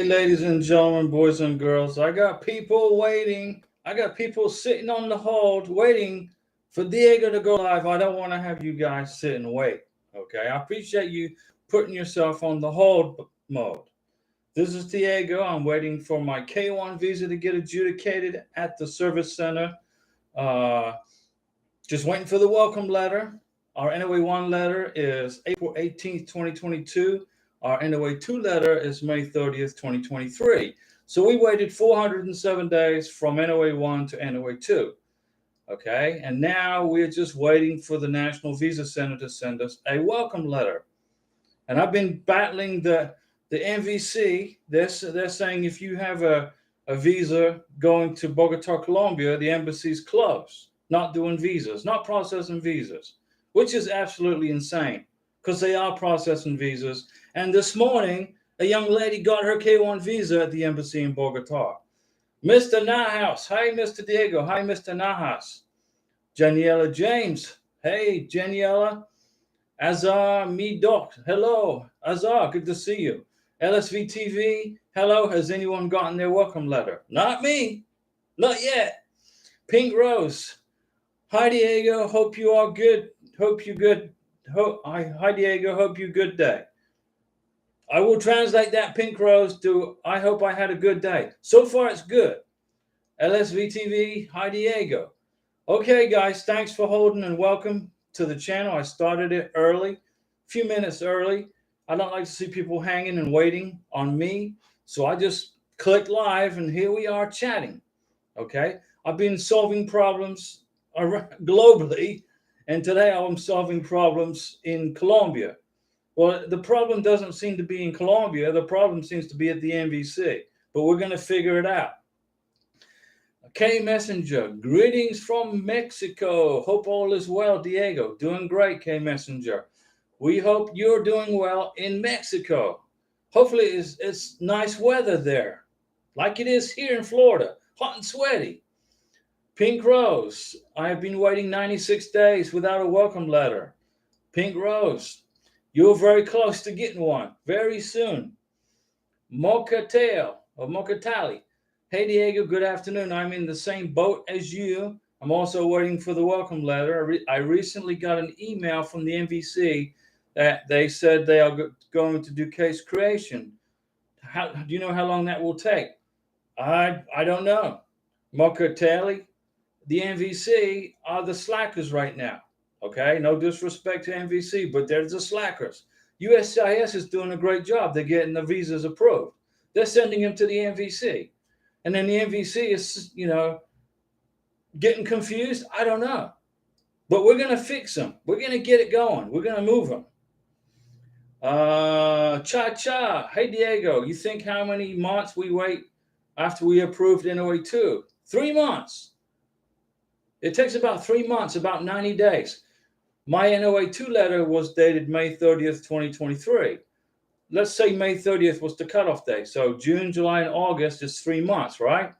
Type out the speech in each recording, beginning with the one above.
Ladies and gentlemen, boys and girls, I got people waiting. I got people sitting on the hold waiting for Diego to go live. I don't want to have you guys sit and wait. Okay, I appreciate you putting yourself on the hold mode. This is Diego. I'm waiting for my K1 visa to get adjudicated at the service center. Uh, just waiting for the welcome letter. Our NOA 1 letter is April 18th, 2022. Our NOA 2 letter is May 30th, 2023. So we waited 407 days from NOA 1 to NOA 2. Okay, and now we're just waiting for the National Visa Center to send us a welcome letter. And I've been battling the NVC. They're saying if you have a visa going to Bogota, Colombia, the embassy's closed, not doing visas, not processing visas, which is absolutely insane because they are processing visas. And this morning, a young lady got her K1 visa at the embassy in Bogota. Mr. Nahas. Hi, Mr. Diego. Hi, Mr. Nahas. Janiela James. Hey, Janiela. Azar Doc. Hello. Azar, good to see you. LSV TV. Hello. Has anyone gotten their welcome letter? Not me. Not yet. Pink Rose. Hi, Diego. Hope you are good. Hope you good. Hi, Diego. Hope you good day. I will translate that, Pink Rose, to I hope I had a good day. So far, it's good. LSV TV. Hi, Diego. Okay, guys. Thanks for holding and welcome to the channel. I started it early, a few minutes early. I don't like to see people hanging and waiting on me. So I just clicked live and here we are chatting. Okay. I've been solving problems globally. And today I'm solving problems in Colombia. Well, the problem doesn't seem to be in Colombia. The problem seems to be at the NVC. But we're going to figure it out. K Messenger, greetings from Mexico. Hope all is well, Diego. Doing great, K Messenger. We hope you're doing well in Mexico. Hopefully, it's nice weather there, like it is here in Florida, hot and sweaty. Pink Rose, I have been waiting 96 days without a welcome letter. Pink Rose, you're very close to getting one very soon. Mochatel or Mochatali. Hey Diego, good afternoon. I'm in the same boat as you. I'm also waiting for the welcome letter. I recently got an email from the NVC that they said they are going to do case creation. How do you know how long that will take? I don't know. Mochatali, the NVC are the slackers right now. Okay, no disrespect to NVC, but they're the slackers. USCIS is doing a great job. They're getting the visas approved. They're sending them to the NVC. And then the NVC is, getting confused. I don't know. But we're going to fix them. We're going to get it going. We're going to move them. Cha. Hey, Diego, you think how many months we wait after we approved NOA 2? 3 months. It takes about 3 months, about 90 days. My NOA 2 letter was dated May 30th, 2023. Let's say May 30th was the cutoff date. So June, July, and August is 3 months, right?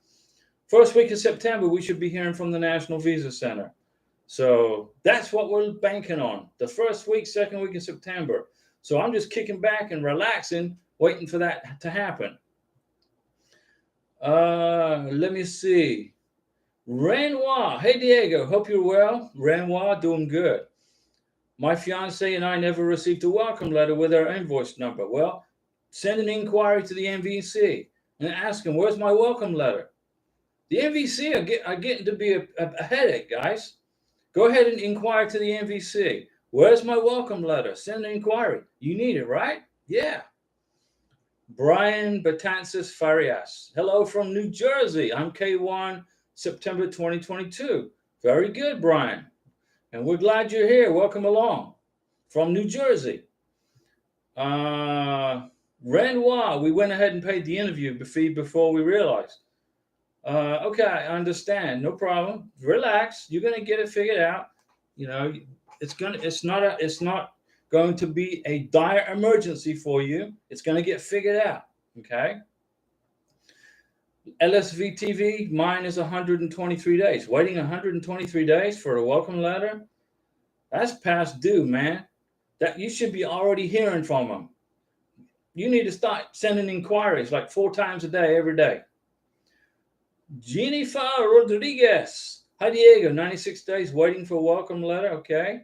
First week of September, we should be hearing from the National Visa Center. So that's what we're banking on. The first week, second week of September. So I'm just kicking back and relaxing, waiting for that to happen. Let me see. Renoir. Hey, Diego. Hope you're well. Renoir, doing good. My fiance and I never received a welcome letter with our invoice number. Well, send an inquiry to the NVC and ask them, where's my welcome letter? The NVC are getting to be a headache, guys. Go ahead and inquire to the NVC. Where's my welcome letter? Send an inquiry. You need it, right? Yeah. Brian Batanzas Farias. Hello from New Jersey. I'm K1, September 2022. Very good, Brian. And we're glad you're here. Welcome along from New Jersey. Renoir, we went ahead and paid the interview fee before we realized. Okay, I understand. No problem. Relax. You're gonna get it figured out. It's not going to be a dire emergency for you. It's gonna get figured out. Okay. LSV TV, mine is 123 days. Waiting 123 days for a welcome letter? That's past due, man. That you should be already hearing from them. You need to start sending inquiries like 4 times a day, every day. Jennifer Rodriguez. Hi, Diego. 96 days waiting for a welcome letter. Okay.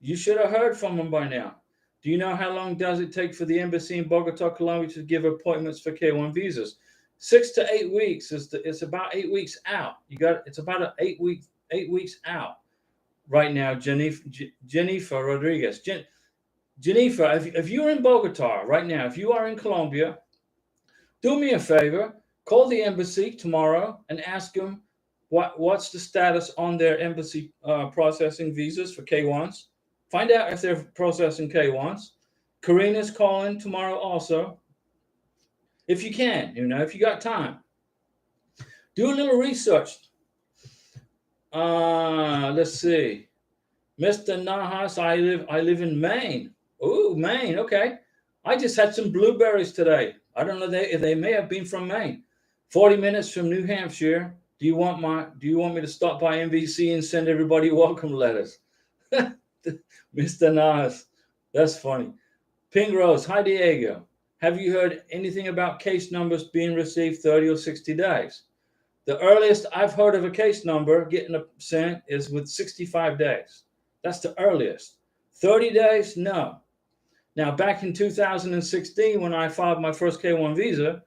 You should have heard from them by now. Do you know how long does it take for the embassy in Bogota, Colombia to give appointments for K1 visas? 6 to 8 weeks. It's about 8 weeks out. It's about 8 weeks out right now. Jennifer Rodriguez. Jennifer, if you're in Bogota right now, if you are in Colombia, do me a favor. Call the embassy tomorrow and ask them what's the status on their embassy processing visas for K1s. Find out if they're processing K1s. Karina's calling tomorrow also. If you can, if you got time. Do a little research. Let's see. Mr. Nahas, I live in Maine. Oh, Maine, okay. I just had some blueberries today. I don't know if they may have been from Maine. 40 minutes from New Hampshire. Do you want me to stop by MVC and send everybody welcome letters? Mr. Nas, that's funny. Ping Rose, hi Diego. Have you heard anything about case numbers being received 30 or 60 days? The earliest I've heard of a case number getting sent is with 65 days. That's the earliest. 30 days? No. Now, back in 2016, when I filed my first K1 visa,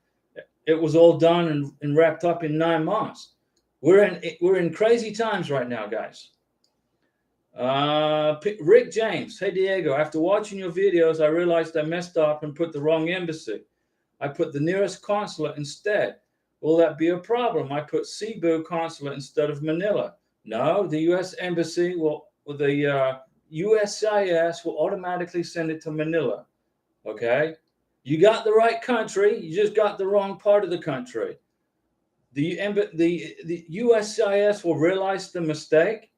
it was all done and wrapped up in 9 months. We're in crazy times right now, guys. Rick James, hey Diego, after watching your videos, I realized I messed up and put the wrong embassy. I put the nearest consulate instead. Will that be a problem? I put Cebu consulate instead of Manila. No, the U.S. embassy the USCIS will automatically send it to Manila. Okay, you got the right country, you just got the wrong part of the country. The USCIS will realize the mistake,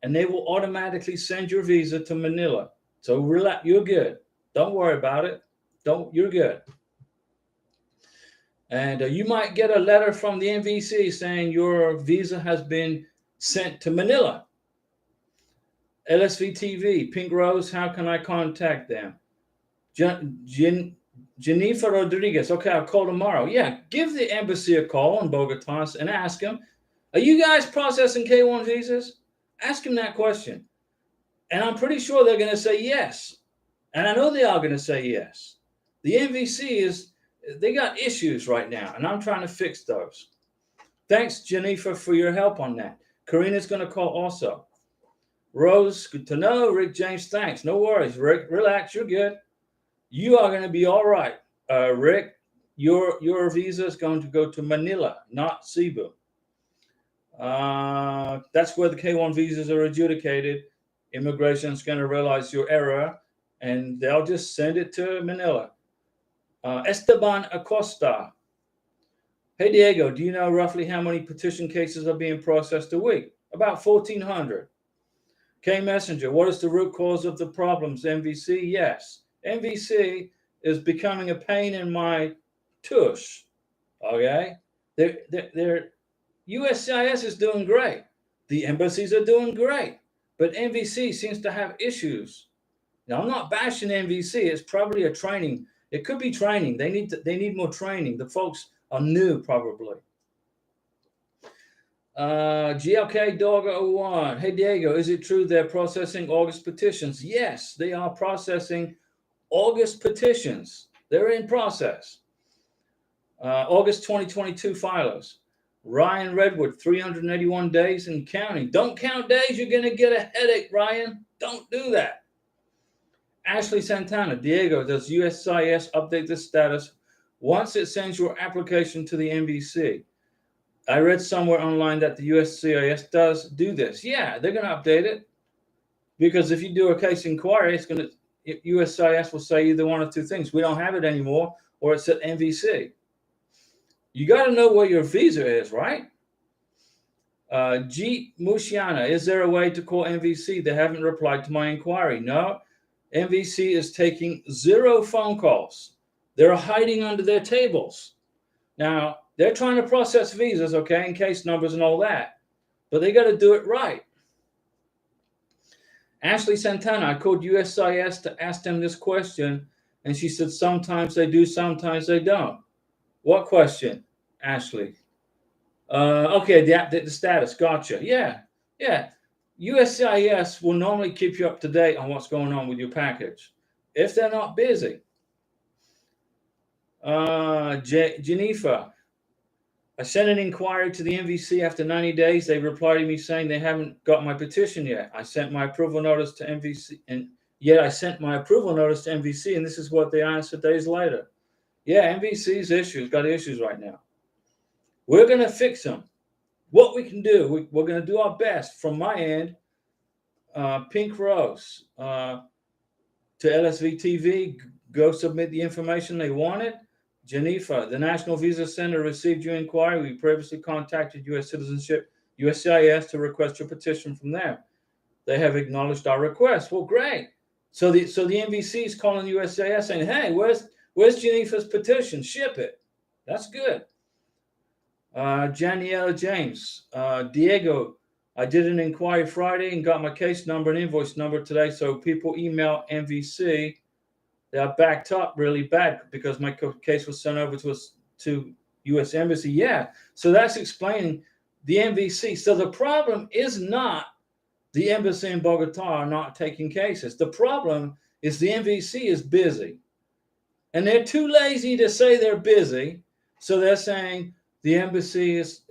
and they will automatically send your visa to Manila. So relax, you're good. Don't worry about it. You're good. And you might get a letter from the MVC saying your visa has been sent to Manila. LSV TV, Pink Rose, how can I contact them? Jennifer Rodriguez, okay, I'll call tomorrow. Yeah, give the embassy a call in Bogota and ask them, are you guys processing K1 visas? Ask them that question. And I'm pretty sure they're going to say yes. And I know they are going to say yes. The MVC they got issues right now, and I'm trying to fix those. Thanks, Jennifer, for your help on that. Karina's going to call also. Rose, good to know. Rick James, thanks. No worries. Rick, relax. You're good. You are going to be all right. Rick, your visa is going to go to Manila, not Cebu. That's where the K1 visas are adjudicated. Immigration is going to realize your error, and they'll just send it to Manila. Esteban Acosta. Hey, Diego, do you know roughly how many petition cases are being processed a week? About 1,400. K Messenger, what is the root cause of the problems? MVC? Yes. MVC is becoming a pain in my tush. Okay? They're USCIS is doing great. The embassies are doing great. But MVC seems to have issues. Now, I'm not bashing MVC. It's probably a training. It could be training. They need more training. The folks are new, probably. GLK Dog 01. Hey, Diego, is it true they're processing August petitions? Yes, they are processing August petitions. They're in process. August 2022 filers. Ryan Redwood, 381 days and counting. Don't count days. You're going to get a headache, Ryan. Don't do that. Ashley Santana. Diego, does USCIS update the status once it sends your application to the MVC? I read somewhere online that the USCIS does do this. Yeah, they're going to update it. Because if you do a case inquiry, USCIS will say either one of two things. We don't have it anymore, or it's at MVC. You got to know where your visa is, right? G. Mushiana, is there a way to call MVC? They haven't replied to my inquiry. No, MVC is taking 0 phone calls. They're hiding under their tables. Now, they're trying to process visas, okay, and case numbers and all that. But they got to do it right. Ashley Santana, I called USCIS to ask them this question, And she said, sometimes they do, sometimes they don't. What question, Ashley? Okay, the status. Gotcha. Yeah. USCIS will normally keep you up to date on what's going on with your package if they're not busy. Geneva, I sent an inquiry to the MVC after 90 days. They replied to me saying they haven't got my petition yet. I sent my approval notice to MVC, and this is what they answered days later. Yeah, MVC's got issues right now. We're going to fix them. What we can do, we're going to do our best from my end. Pink Rose to LSV TV, go submit the information they wanted. Geneva, the National Visa Center received your inquiry. We previously contacted U.S. Citizenship, USCIS, to request your petition from them. They have acknowledged our request. Well, great. So the MVC is calling USCIS saying, hey, where's Geneva's petition? Ship it. That's good. Janiela James, Diego, I did an inquiry Friday and got my case number and invoice number today. So people email MVC. They are backed up really bad because my case was sent over to U.S. Embassy. Yeah, so that's explaining the MVC. So the problem is not the embassy in Bogota not taking cases. The problem is the MVC is busy. And they're too lazy to say they're busy. So they're saying the embassy is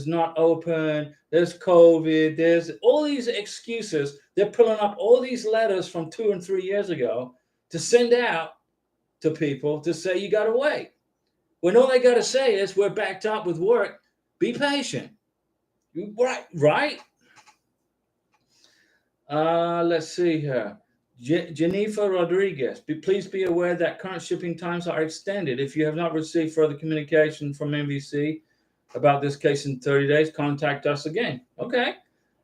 not open. There's COVID. There's all these excuses. They're pulling up all these letters from 2 and 3 years ago to send out to people to say you got to wait. When all they got to say is we're backed up with work. Be patient. Right? Let's see here. Geneva Rodriguez, please be aware that current shipping times are extended. If you have not received further communication from MVC about this case in 30 days, contact us again. Okay.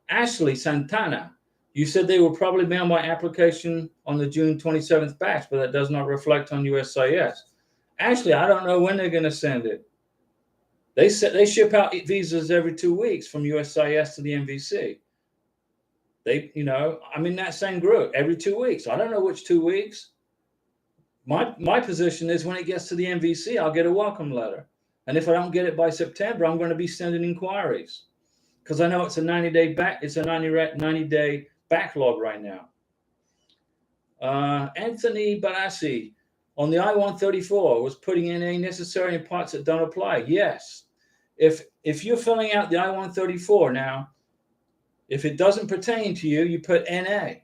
Ashley Santana, you said they will probably mail my application on the June 27th batch, but that does not reflect on USCIS. Ashley, I don't know when they're going to send it. They ship out visas every 2 weeks from USCIS to the MVC. I'm in that same group every 2 weeks. I don't know which 2 weeks. My position is when it gets to the MVC, I'll get a welcome letter. And if I don't get it by September, I'm going to be sending inquiries because I know it's a 90-day backlog right now. Anthony Barassi on the I-134 was putting in any necessary parts that don't apply. Yes. If you're filling out the I-134 now, if it doesn't pertain to you, you put NA,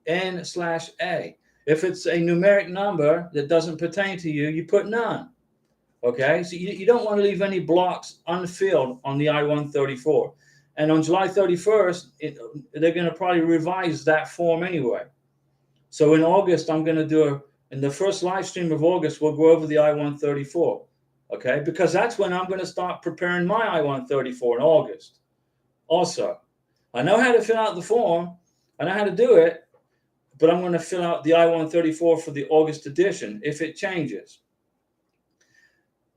N/A. If it's a numeric number that doesn't pertain to you, you put none. Okay, so you don't want to leave any blocks unfilled on the I-134. And on July 31st, they're going to probably revise that form anyway. So in August, I'm going to in the first live stream of August, we'll go over the I-134. Okay, because that's when I'm going to start preparing my I-134 in August. Also, I know how to fill out the form. I know how to do it, but I'm going to fill out the I-134 for the August edition if it changes.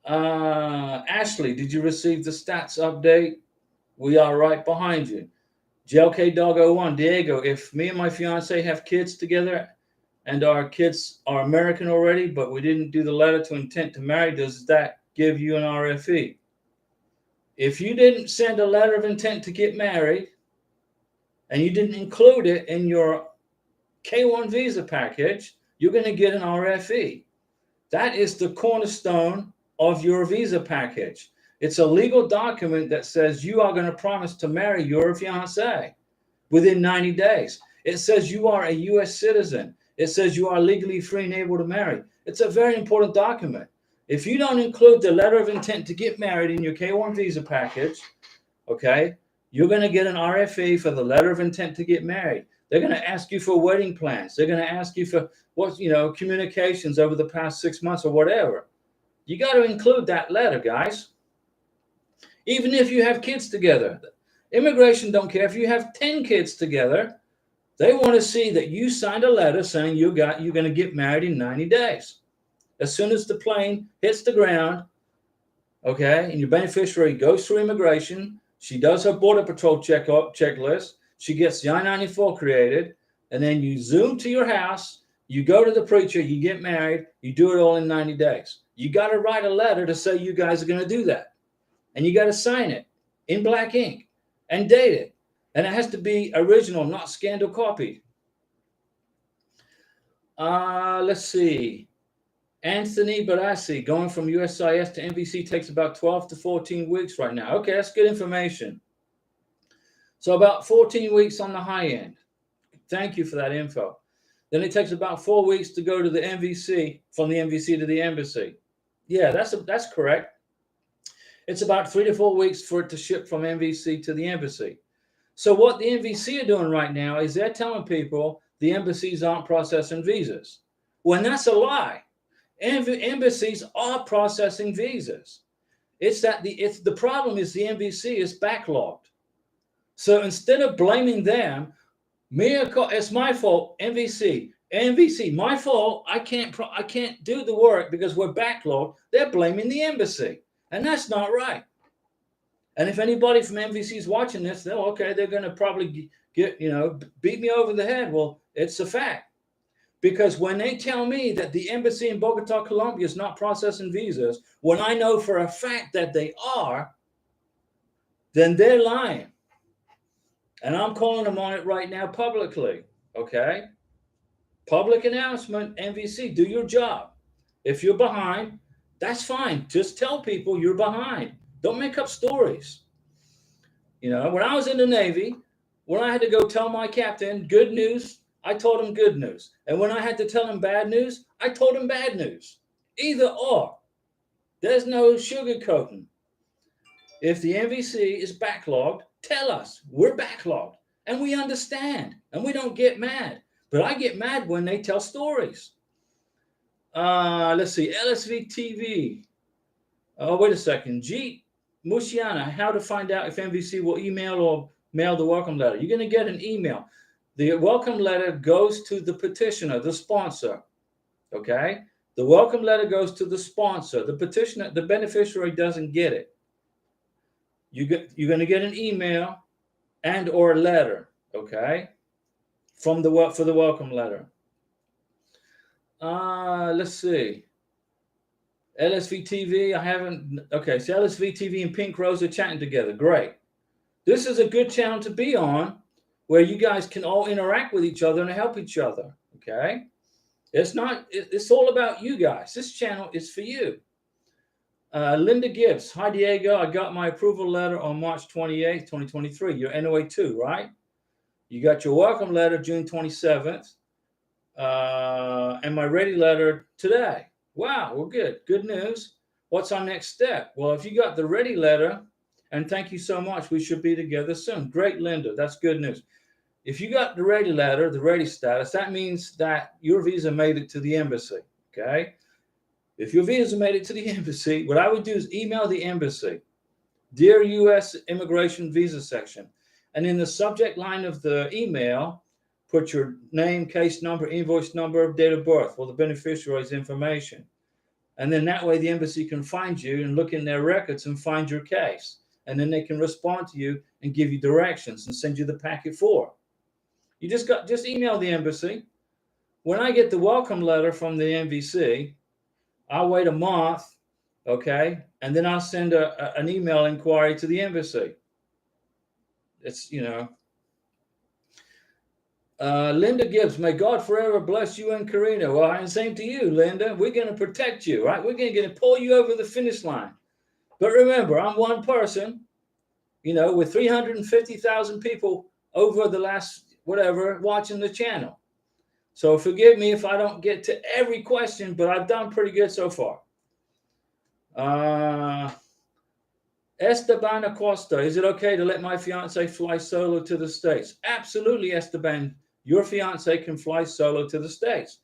Ashley, did you receive the stats update? We are right behind you. JLK Dog 01, Diego, if me and my fiance have kids together and our kids are American already, but we didn't do the letter to intent to marry, does that give you an RFE? If you didn't send a letter of intent to get married and you didn't include it in your K1 visa package, you're going to get an RFE. That is the cornerstone of your visa package. It's a legal document that says you are going to promise to marry your fiance within 90 days. It says you are a U.S. citizen. It says you are legally free and able to marry. It's a very important document. If you don't include the letter of intent to get married in your K1 visa package, okay, you're going to get an RFE for the letter of intent to get married. They're going to ask you for wedding plans. They're going to ask you for communications over the past 6 months or whatever. You got to include that letter, guys. Even if you have kids together, immigration don't care if you have 10 kids together. They want to see that you signed a letter saying you're going to get married in 90 days. As soon as the plane hits the ground, okay, and your beneficiary goes through immigration, she does her Border Patrol checklist, she gets the I-94 created, and then you zoom to your house, You go to the preacher, you get married, you do it all in 90 days. You got to write a letter to say you guys are going to do that. And you got to sign it in black ink and date it. And it has to be original, not scandal copied. Let's see. Anthony Barassi, going from USIS to NVC takes about 12 to 14 weeks right now. Okay, that's good information. So about 14 weeks on the high end. Thank you for that info. Then it takes about 4 weeks to go to the NVC, from the NVC to the embassy. Yeah, that's correct. It's about 3 to 4 weeks for it to ship from NVC to the embassy. So what the NVC are doing right now is they're telling people the embassies aren't processing visas. When that's a lie. Embassies are processing visas. The problem is the NVC is backlogged. So instead of blaming them, it's my fault. NVC, my fault. I can't do the work because we're backlogged. They're blaming the embassy, and that's not right. And if anybody from NVC is watching this, they're going to probably beat me over the head. Well, it's a fact. Because when they tell me that the embassy in Bogota, Colombia is not processing visas, when I know for a fact that they are, then they're lying. And I'm calling them on it right now publicly, okay? Public announcement, NVC, do your job. If you're behind, that's fine. Just tell people you're behind. Don't make up stories. When I was in the Navy, when I had to go tell my captain good news, I told him good news. And when I had to tell him bad news, I told him bad news. Either or. There's no sugarcoating. If the NVC is backlogged, tell us. We're backlogged. And we understand. And we don't get mad. But I get mad when they tell stories. Let's see. LSV TV. Oh, wait a second. Jeet Musiana, how to find out if NVC will email or mail the welcome letter. You're going to get an email. The welcome letter goes to the petitioner, the sponsor, okay? The welcome letter goes to the sponsor. The petitioner, the beneficiary doesn't get it. You're going to get an email and or a letter, okay, for the welcome letter. Let's see. LSV TV, I haven't. Okay, so LSV TV and Pink Rose are chatting together. Great. This is a good channel to be on, where you guys can all interact with each other and help each other, okay? It's all about you guys. This channel is for you. Linda Gibbs, hi Diego, I got my approval letter on March 28th, 2023. You're NOA 2, right? You got your welcome letter June 27th, and my ready letter today. Wow, we're good. Good news. What's our next step? Well, if you got the ready letter, and thank you so much, we should be together soon. Great, Linda. That's good news. If you got the ready letter, the ready status, that means that your visa made it to the embassy, okay? If your visa made it to the embassy, what I would do is email the embassy, Dear U.S. Immigration Visa Section, and in the subject line of the email, put your name, case number, invoice number, date of birth, or the beneficiary's information. And then that way the embassy can find you and look in their records and find your case. And then they can respond to you and give you directions and send you the packet for. You just email the embassy. When I get the welcome letter from the NVC, I'll wait a month, okay? And then I'll send an email inquiry to the embassy. It's, Linda Gibbs, may God forever bless you and Karina. Well, and same to you, Linda. We're going to protect you, right? We're going to pull you over the finish line. But remember, I'm one person, with 350,000 people over the last watching the channel. So forgive me if I don't get to every question, but I've done pretty good so far. Esteban Acosta, is it okay to let my fiance fly solo to the States? Absolutely, Esteban. Your fiance can fly solo to the States.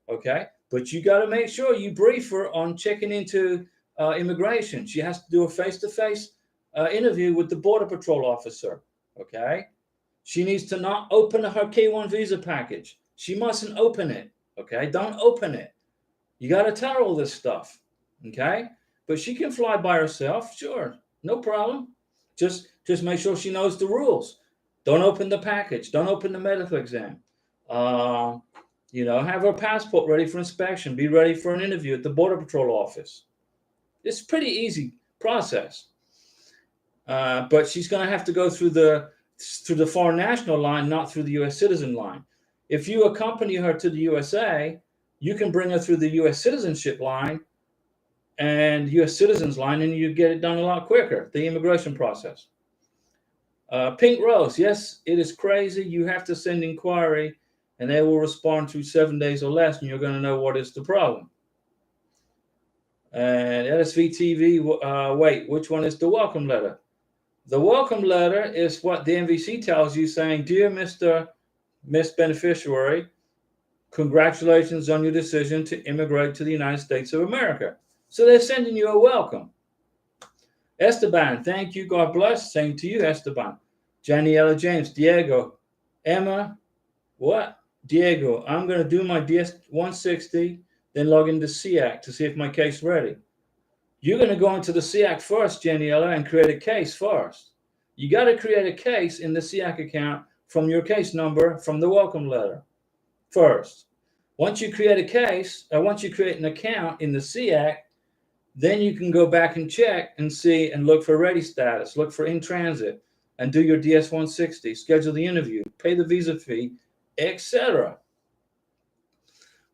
Okay. But you got to make sure you brief her on checking into immigration. She has to do a face-to-face interview with the Border Patrol officer. Okay. She needs to not open her K-1 visa package. She mustn't open it. Okay. Don't open it. You got to tell her all this stuff. Okay. But she can fly by herself. Sure. No problem. Just make sure she knows the rules. Don't open the package. Don't open the medical exam. Have her passport ready for inspection, be ready for an interview at the Border Patrol office. It's a pretty easy process. But she's going to have to go through the foreign national line, not through the U.S. citizen line. If you accompany her to the USA, you can bring her through the U.S. citizenship line and U.S. citizens line, and you get it done a lot quicker, the immigration process. Pink Rose, yes, it is crazy. You have to send inquiry, and they will respond through 7 days or less, and you're going to know what is the problem. And LSV TV, wait, which one is the welcome letter? The welcome letter is what the NVC tells you, saying, "Dear Miss Beneficiary, congratulations on your decision to immigrate to the United States of America." So they're sending you a welcome. Esteban, thank you. God bless. Same to you, Esteban. Janiela James, Diego, Emma, what? Diego, I'm going to do my DS-160, then log into SEAC to see if my case is ready. You're going to go into the SEAC first, Janiela, and create a case first. You got to create a case in the SEAC account from your case number from the welcome letter first. Once you create a case, or once you create an account in the SEAC, then you can go back and check and see and look for ready status, look for in transit, and do your DS-160, schedule the interview, pay the visa fee, etc.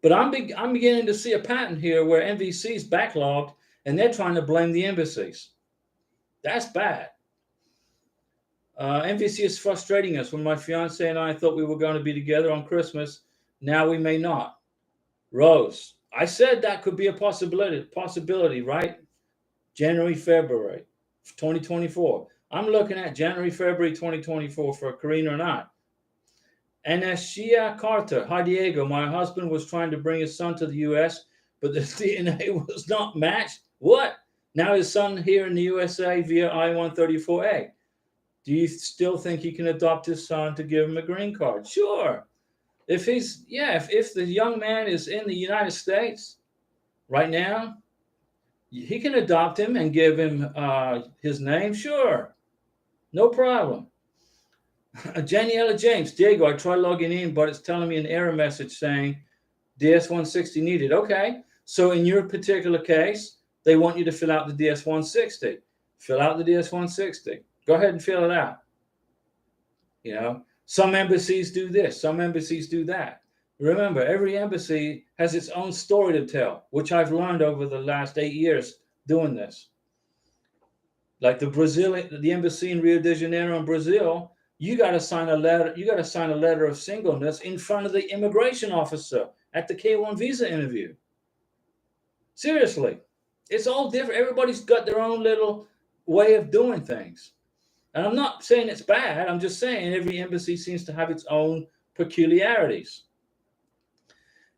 But I'm beginning to see a pattern here where NVC is backlogged and they're trying to blame the embassies. That's bad. NVC is frustrating us. When my fiance and I thought we were going to be together on Christmas, now we may not. Rose, I said that could be a possibility, right? January, February 2024. I'm looking at January, February 2024 for Karina or not. Anashia Carter. Hi, Diego. My husband was trying to bring his son to the U.S., but the DNA was not matched. What? Now his son here in the USA via I-134A. Do you still think he can adopt his son to give him a green card? Sure. If the young man is in the United States right now, he can adopt him and give him his name. Sure. No problem. Janiela James, Diego, I tried logging in, but it's telling me an error message saying DS-160 needed. Okay. So in your particular case, they want you to fill out the DS-160. Fill out the DS-160. Go ahead and fill it out. Some embassies do this, some embassies do that. Remember, every embassy has its own story to tell, which I've learned over the last 8 years doing this. Like the embassy in Rio de Janeiro in Brazil, you got to sign a letter. You got to sign a letter of singleness in front of the immigration officer at the K-1 visa interview. Seriously, it's all different. Everybody's got their own little way of doing things. And I'm not saying it's bad. I'm just saying every embassy seems to have its own peculiarities.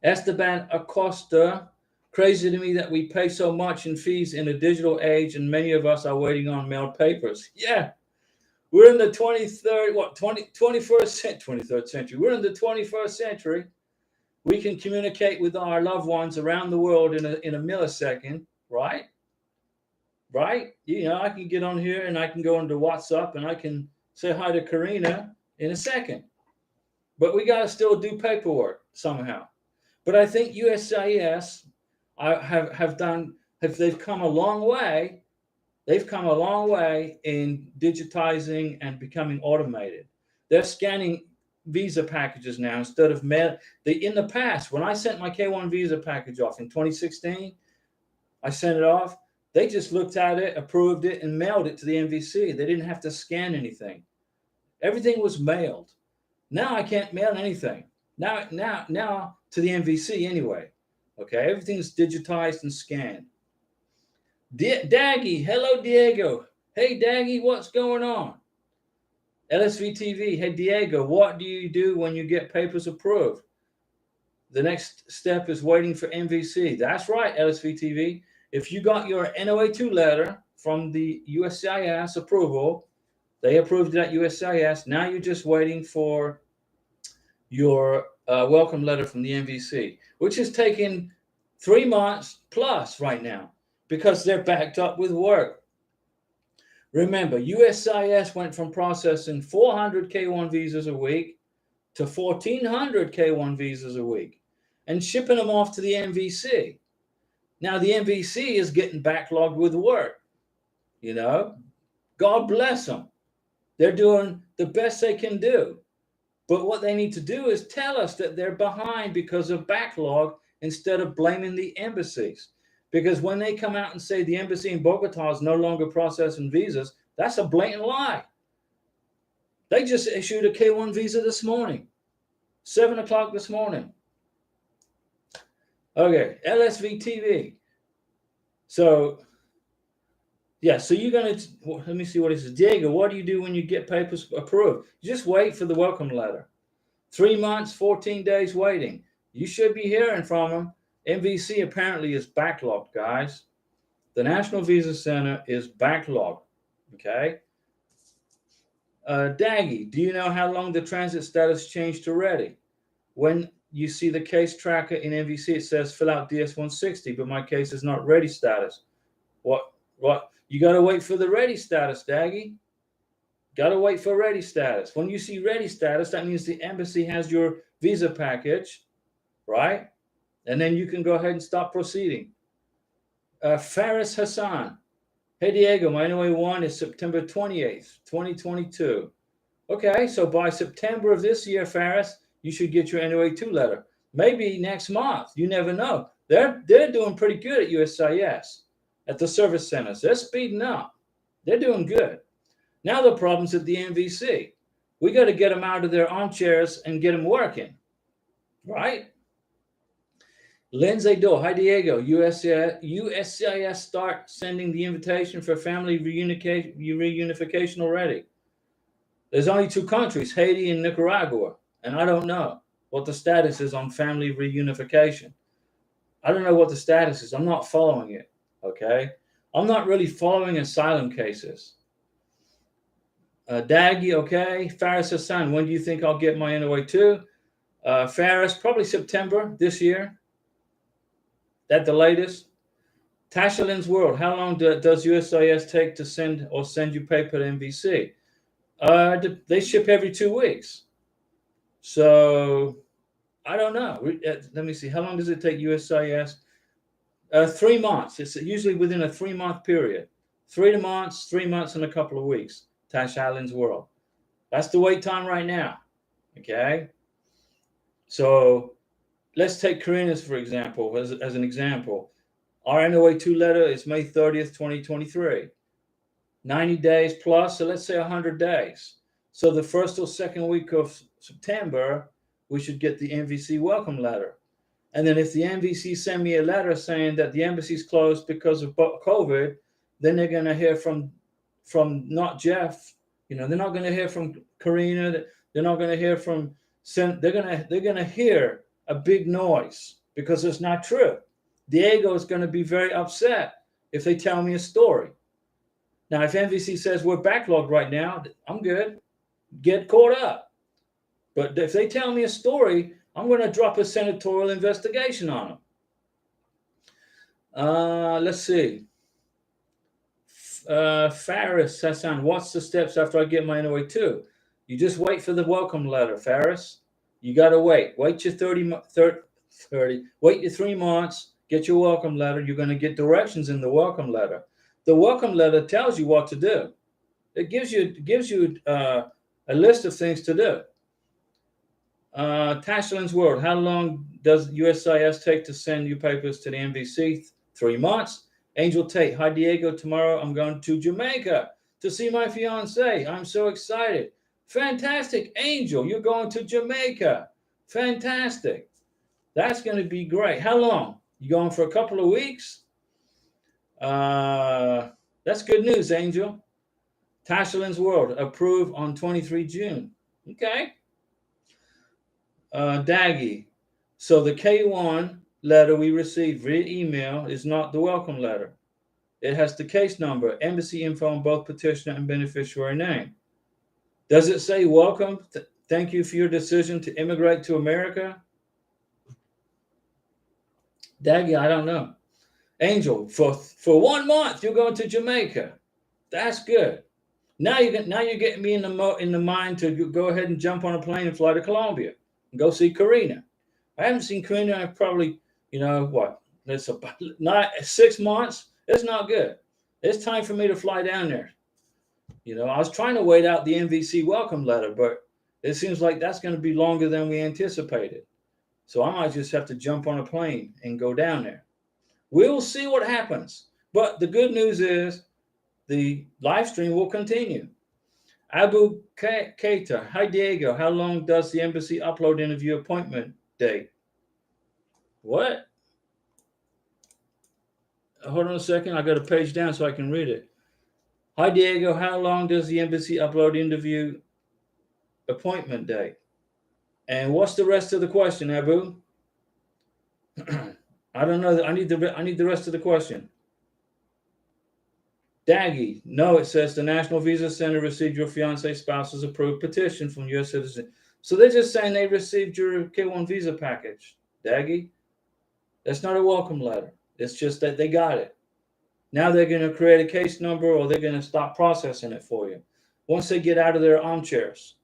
Esteban Acosta, crazy to me that we pay so much in fees in a digital age and many of us are waiting on mailed papers. Yeah, we're in the 23rd century. We're in the 21st century. We can communicate with our loved ones around the world in a millisecond, right? Right? I can get on here and I can go into WhatsApp and I can say hi to Karina in a second. But we got to still do paperwork somehow. But I think USCIS they've come a long way. They've come a long way in digitizing and becoming automated. They're scanning visa packages now instead of mail. In the past, when I sent my K-1 visa package off in 2016, I sent it off. They just looked at it, approved it, and mailed it to the NVC. They didn't have to scan anything. Everything was mailed. Now I can't mail anything. Now to the NVC anyway. Okay, everything's digitized and scanned. Daggy, hello Diego. Hey Daggy, what's going on? LSV TV, hey Diego, what do you do when you get papers approved? The next step is waiting for NVC. That's right, LSV TV. If you got your NOA2 letter from the USCIS approval, they approved it at USCIS. Now you're just waiting for your welcome letter from the NVC, which is taking 3 months plus right now because they're backed up with work. Remember, USCIS went from processing 400 K-1 visas a week to 1,400 K-1 visas a week. and shipping them off to the NVC. Now the NVC is getting backlogged with work. You know, God bless them. They're doing the best they can do. But what they need to do is tell us that they're behind because of backlog instead of blaming the embassies. Because when they come out and say the embassy in Bogota is no longer processing visas, that's a blatant lie. They just issued a K1 visa this morning, 7 o'clock this morning. Okay, LSV TV. So, yeah, so you're going to, let me see what it says. Diego, what do you do when you get papers approved? You just wait for the welcome letter. 3 months, 14 days waiting. You should be hearing from them. NVC apparently is backlogged, guys. The National Visa Center is backlogged, okay? Daggy, do you know how long the transit status changed to ready? When you see the case tracker in NVC, it says fill out DS-160, but my case is not ready status. What? You got to wait for the ready status, Daggy. Got to wait for ready status. When you see ready status, that means the embassy has your visa package, right? And then you can go ahead and stop proceeding. Faris Hassan. Hey, Diego, my NOA 1 is September 28th, 2022. Okay, so by September of this year, Faris, you should get your NOA 2 letter. Maybe next month. You never know. They're doing pretty good at USCIS, at the service centers. They're speeding up. They're doing good. Now the problem's at the NVC. We got to get them out of their armchairs and get them working, right? Lindsay Doe, hi Diego, USCIS start sending the invitation for family reunification already. There's only 2 countries, Haiti and Nicaragua, and I don't know what the status is on family reunification. I don't know what the status is. I'm not following it, okay? I'm not really following asylum cases. Daggy, okay. Faris Hassan, when do you think I'll get my NOA 2? Faris, probably September this year. At the latest. Tasha Lynn's World, how long does USCIS take to send you paper to NVC? They ship every 2 weeks. So I don't know. Let me see. How long does it take USCIS? 3 months. It's usually within a 3-month period. 3 months and a couple of weeks. Tash Allen's World. That's the wait time right now. Okay. So let's take Karina's, for example, as an example. Our NOA 2 letter is May 30th, 2023. 90 days plus, so let's say 100 days. So the first or second week of September, we should get the NVC welcome letter. And then if the NVC send me a letter saying that the embassy's closed because of COVID, then they're going to hear from not Jeff. You know, they're not going to hear from Karina. They're not going to hear from. They're going to hear a big noise because it's not true. Diego is going to be very upset if they tell me a story. Now, if NVC says we're backlogged right now, I'm good. Get caught up. But if they tell me a story, I'm going to drop a senatorial investigation on them. Let's see. Faris Hassan, what's the steps after I get my NOA 2? You just wait for the welcome letter, Faris. You got to wait. Wait your 30. Wait your 3 months. Get your welcome letter. You're going to get directions in the welcome letter. The welcome letter tells you what to do. It gives you a list of things to do. Tashlyn's World, how long does USCIS take to send you papers to the NVC? 3 months. Angel Tate, hi Diego, tomorrow I'm going to Jamaica to see my fiance. I'm so excited. Fantastic, Angel, you're going to Jamaica. Fantastic. That's going to be great. How long? You going for a couple of weeks? That's good news, Angel. Tashlyn's World, approved on 23 June. Okay. Daggy, so the K1 letter we received via email is not the welcome letter. It has the case number, embassy info on both petitioner and beneficiary name. Does it say welcome? Thank you for your decision to immigrate to America. Daggy, I don't know. Angel, for 1 month you're going to Jamaica. That's good. Now you're getting me in the mind to go ahead and jump on a plane and fly to Colombia and go see Karina. I haven't seen Karina in probably, what? It's about 6 months. It's not good. It's time for me to fly down there. I was trying to wait out the NVC welcome letter, but it seems like that's going to be longer than we anticipated. So I might just have to jump on a plane and go down there. We'll see what happens. But the good news is the live stream will continue. Abu Keita, hi Diego, how long does the embassy upload interview appointment date? What? Hold on a second. I got a page down so I can read it. Hi Diego, how long does the embassy upload interview appointment date? And what's the rest of the question, Abu? I don't know. I need the rest of the question. Daggy, no, it says the National Visa Center received your fiancé spouse's approved petition from U.S. citizen. So they're just saying they received your K1 visa package. Daggy, that's not a welcome letter. It's just that they got it. Now they're going to create a case number, or they're going to stop processing it for you once they get out of their armchairs.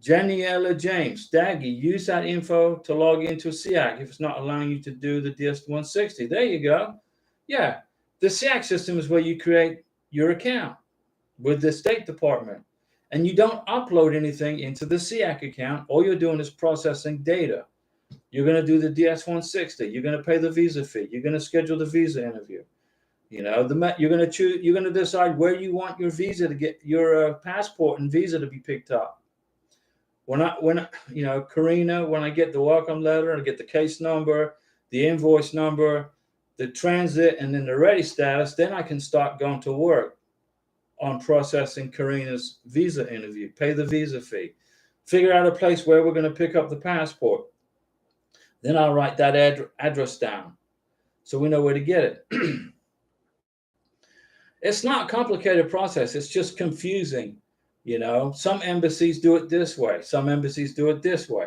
Janiela James, Daggy, use that info to log into SEAC if it's not allowing you to do the DS-160. There you go. Yeah, the SEAC system is where you create your account with the State Department, and you don't upload anything into the SEAC account. All you're doing is processing data. You're going to do the DS-160. You're going to pay the visa fee. You're going to schedule the visa interview. You're going to choose. You're going to decide where you want your visa to get your passport and visa to be picked up. Karina, when I get the welcome letter, I get the case number, the invoice number, the transit, and then the ready status, then I can start going to work on processing Karina's visa interview, pay the visa fee, figure out a place where we're going to pick up the passport. Then I'll write that address down so we know where to get it. It's not a complicated process. It's just confusing. Some embassies do it this way. Some embassies do it this way.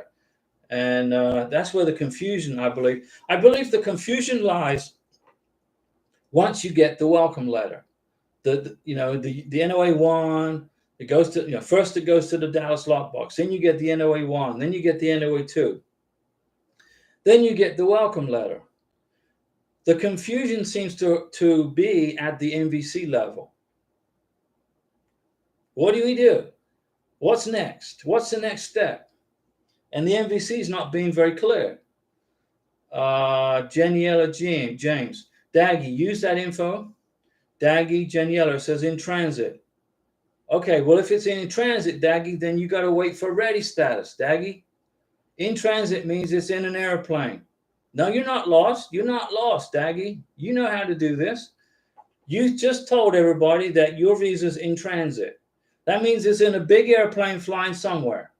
And that's where the confusion, I believe. I believe the confusion lies once you get the welcome letter. The NOA 1, it goes to, first it goes to the Dallas lockbox. Then you get the NOA 1. Then you get the NOA 2. Then you get the welcome letter. The confusion seems to be at the NVC level. What do we do? What's next? What's the next step? And the NVC is not being very clear. Janiela James, Daggy, use that info. Daggy, Janiela says in transit. Okay, well, if it's in transit, Daggy, then you got to wait for ready status, Daggy. In transit means it's in an airplane. No, you're not lost. You're not lost, Daggy. You know how to do this. You just told everybody that your visa's in transit. That means it's in a big airplane flying somewhere.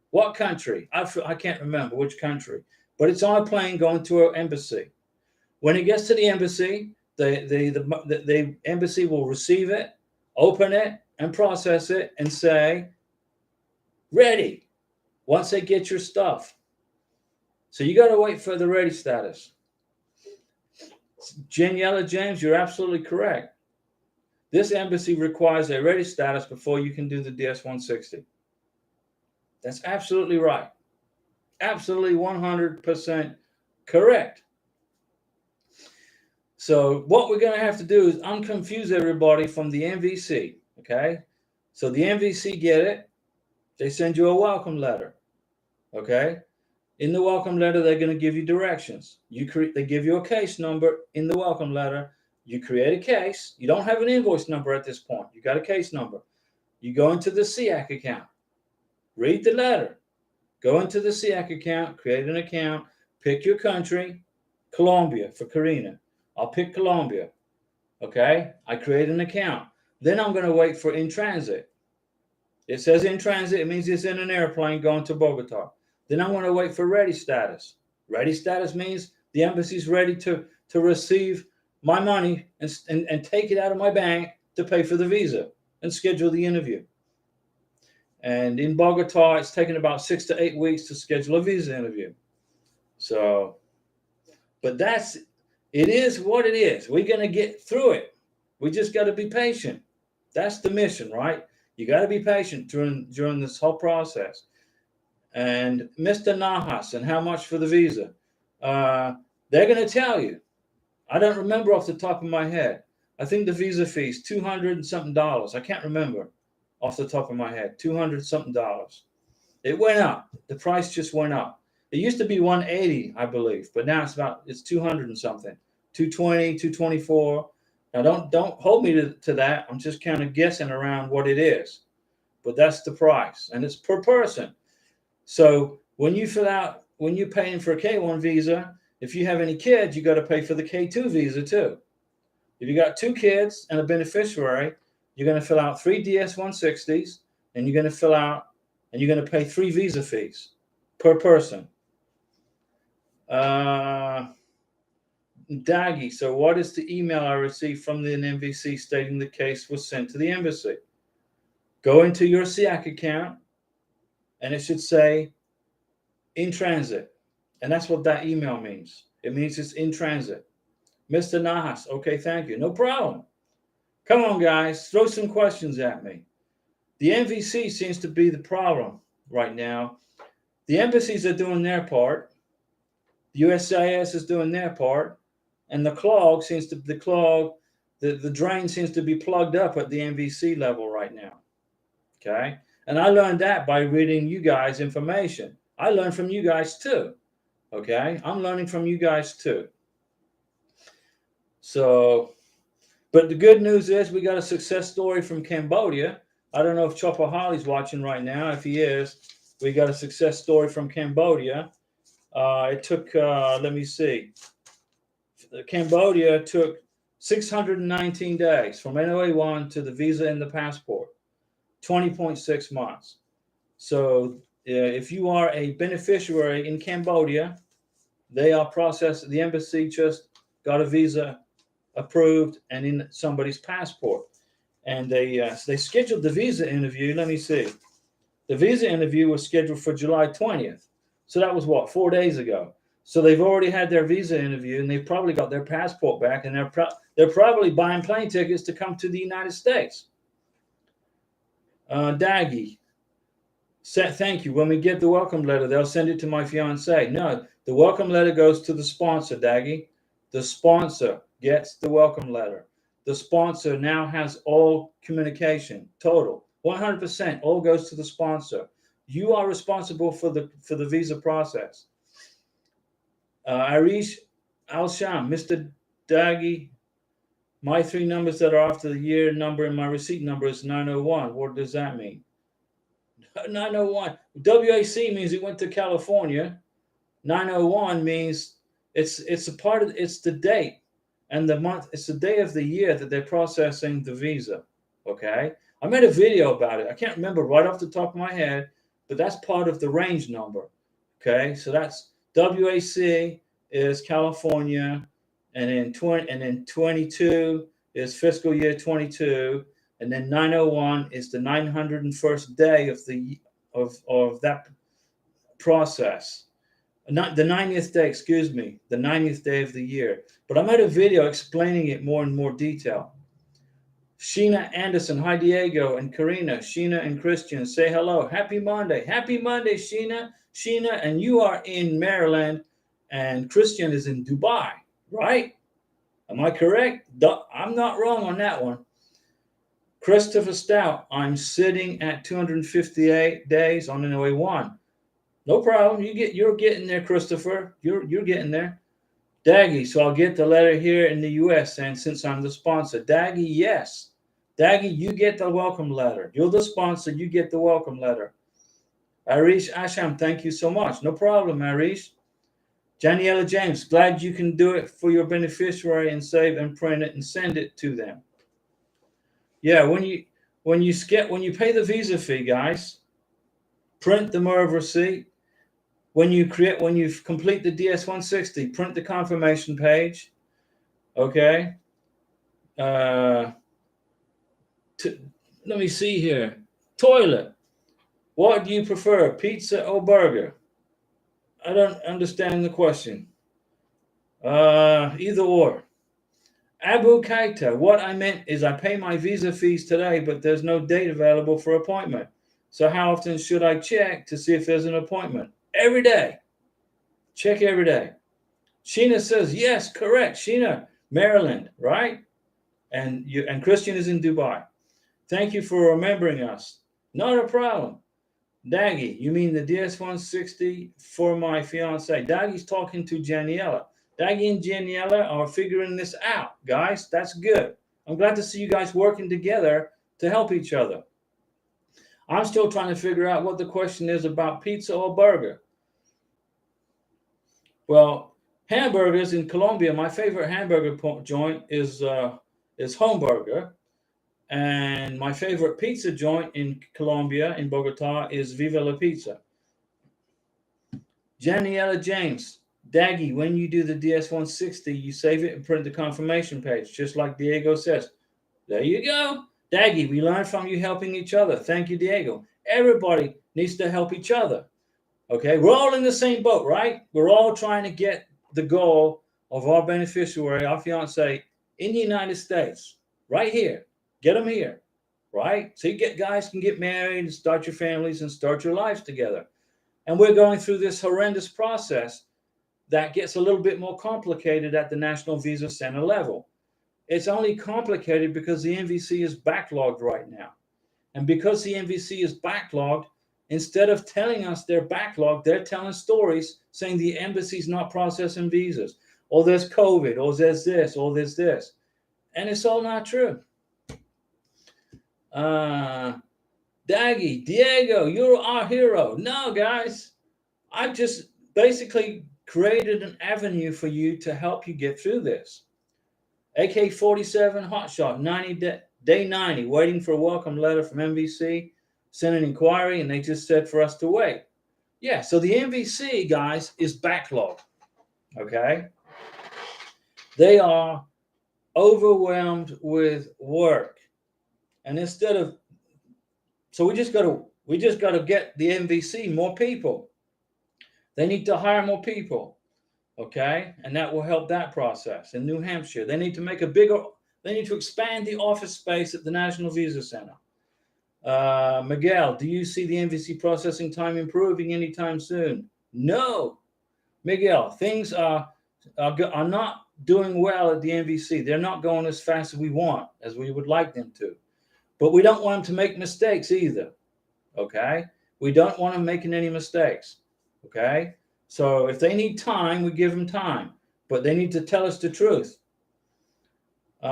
What country? I can't remember which country, but it's on a plane going to an embassy. When it gets to the embassy, the embassy will receive it, open it, and process it and say, ready, once they get your stuff. So you got to wait for the ready status. Janiela James, you're absolutely correct. This embassy requires a ready status before you can do the DS-160. That's absolutely right. Absolutely 100% correct. So what we're going to have to do is unconfuse everybody from the NVC, okay? So the NVC get it. They send you a welcome letter, okay? In the welcome letter, they're going to give you directions. They give you a case number in the welcome letter. You create a case. You don't have an invoice number at this point. You got a case number. You go into the SEAC account. Read the letter. Go into the SEAC account. Create an account. Pick your country. Colombia for Karina. I'll pick Colombia. Okay? I create an account. Then I'm going to wait for in transit. It says in transit. It means it's in an airplane going to Bogota. Then I'm going to wait for ready status. Ready status means the embassy's ready to receive my money and take it out of my bank to pay for the visa and schedule the interview. And in Bogota, it's taken about 6 to 8 weeks to schedule a visa interview. So, but it is what it is. We're going to get through it. We just got to be patient. That's the mission, right? You got to be patient during this whole process. and Mr. Nahas, and how much for the visa. They're going to tell you. I don't remember off the top of my head. I think the visa fee is $200 and something. I can't remember off the top of my head. $200 something. It went up. The price just went up. It used to be 180, I believe, but now it's 200 and something. 220, 224. Now don't hold me to that. I'm just kind of guessing around what it is. But that's the price, and it's per person. So when you're paying for a K1 visa, if you have any kids, you got to pay for the K2 visa too. If you got 2 kids and a beneficiary, you're going to fill out 3 DS-160s, and you're going to pay 3 visa fees per person. Daggy, so what is the email I received from the NVC stating the case was sent to the embassy? Go into your SEAC account, and it should say in transit. And that's what that email means. It means it's in transit. Mr. Nahas, okay, thank you. No problem. Come on, guys, throw some questions at me. The NVC seems to be the problem right now. The embassies are doing their part. The USCIS is doing their part. And the drain seems to be plugged up at the NVC level right now. Okay. And I learned that by reading you guys' information. I learned from you guys too. Okay. I'm learning from you guys too. So, but the good news is we got a success story from Cambodia. I don't know if Chopper Holly's watching right now. If he is, we got a success story from Cambodia. It took, let me see. Cambodia took 619 days from NOA1 to the visa and the passport, 20.6 months. So if you are a beneficiary in Cambodia, they are processed. The embassy just got a visa approved and in somebody's passport. And they scheduled the visa interview. Let me see. The visa interview was scheduled for July 20th. So that was 4 days ago. So they've already had their visa interview, and they've probably got their passport back, and they're probably buying plane tickets to come to the United States. Daggy, thank you. When we get the welcome letter, they'll send it to my fiance. No, the welcome letter goes to the sponsor, Daggy. The sponsor gets the welcome letter. The sponsor now has all communication, total, 100%, all goes to the sponsor. You are responsible for the visa process. Arish Al-Sham, Mr. Daggy, my 3 numbers that are after the year number and my receipt number is 901. What does that mean? 901. WAC means it went to California. 901 means it's the date and the month. It's the day of the year that they're processing the visa. Okay. I made a video about it. I can't remember right off the top of my head, but that's part of the range number. Okay. So that's WAC is California, and then 22 is fiscal year 22, and then 901 is the 901st day of that process. Not the 90th day, excuse me, the 90th day of the year. But I made a video explaining it more in more detail. Sheena Anderson, hi Diego and Karina, Sheena and Christian, say hello. Happy Monday. Happy Monday, Sheena. Sheena, and you are in Maryland, and Christian is in Dubai, right? Am I correct? I'm not wrong on that one. Christopher Stout, I'm sitting at 258 days on NOA1. No problem. You're getting there, Christopher. You're getting there. Daggy, so I'll get the letter here in the US, and since I'm the sponsor. Daggy, yes. Daggy, you get the welcome letter. You're the sponsor, you get the welcome letter. Arish Asham, thank you so much. No problem, Arish. Janiela James, glad you can do it for your beneficiary and save and print it and send it to them. Yeah, when you pay the visa fee, guys, print the MERV receipt. When you complete the DS-160, print the confirmation page. Okay. Let me see here. Toilet. What do you prefer, pizza or burger? I don't understand the question. Either or. Abu Kaita, what I meant is I pay my visa fees today, but there's no date available for appointment. So how often should I check to see if there's an appointment? Every day. Check every day. Sheena says, yes, correct. Sheena, Maryland, right? And Christian is in Dubai. Thank you for remembering us. Not a problem. Daggy, you mean the DS-160 for my fiance? Daggy's talking to Janiela. Daggy and Janiela are figuring this out, guys. That's good. I'm glad to see you guys working together to help each other. I'm still trying to figure out what the question is about pizza or burger. Well, hamburgers in Colombia, my favorite hamburger joint is Homeburger. And my favorite pizza joint in Colombia, in Bogota, is Viva la Pizza. Janiela James, Daggy, when you do the DS-160, you save it and print the confirmation page, just like Diego says. There you go. Daggy, we learned from you helping each other. Thank you, Diego. Everybody needs to help each other. Okay, we're all in the same boat, right? We're all trying to get the goal of our beneficiary, our fiance, in the United States, right here. Get them here, right? So guys can get married and start your families and start your lives together. And we're going through this horrendous process that gets a little bit more complicated at the National Visa Center level. It's only complicated because the NVC is backlogged right now. And because the NVC is backlogged, instead of telling us they're backlogged, they're telling stories saying the embassy's not processing visas, or there's COVID, or there's this, or there's this. And it's all not true. Daggy, Diego, you're our hero. No, guys, I've just basically created an avenue for you to help you get through this. AK-47 Hotshot, day 90, waiting for a welcome letter from MVC, sent an inquiry, and they just said for us to wait. Yeah, so the MVC, guys, is backlogged, okay? They are overwhelmed with work. And instead of, so we just got to get the MVC more people. They need to hire more people, okay? And that will help that process. In New Hampshire, they need to make they need to expand the office space at the National Visa Center. Miguel, do you see the MVC processing time improving anytime soon? No, Miguel, things are not doing well at the MVC. They're not going as fast as we would like them to. But we don't want them to make mistakes either, okay? We don't want them making any mistakes, okay? So if they need time, we give them time. But they need to tell us the truth. Do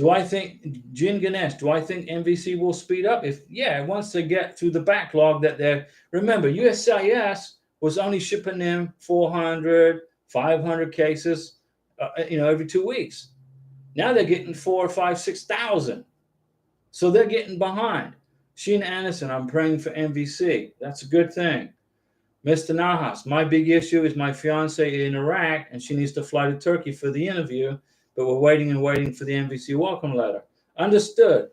I think, Jin Ganesh, do I think MVC will speed up? Once they get through the backlog remember, USCIS was only shipping them 400, 500 cases, every 2 weeks. Now they're getting 4,000, 5,000, 6,000. So they're getting behind. Sheena Anderson, I'm praying for MVC. That's a good thing. Mr. Nahas, my big issue is my fiance in Iraq, and she needs to fly to Turkey for the interview, but we're waiting for the MVC welcome letter. Understood.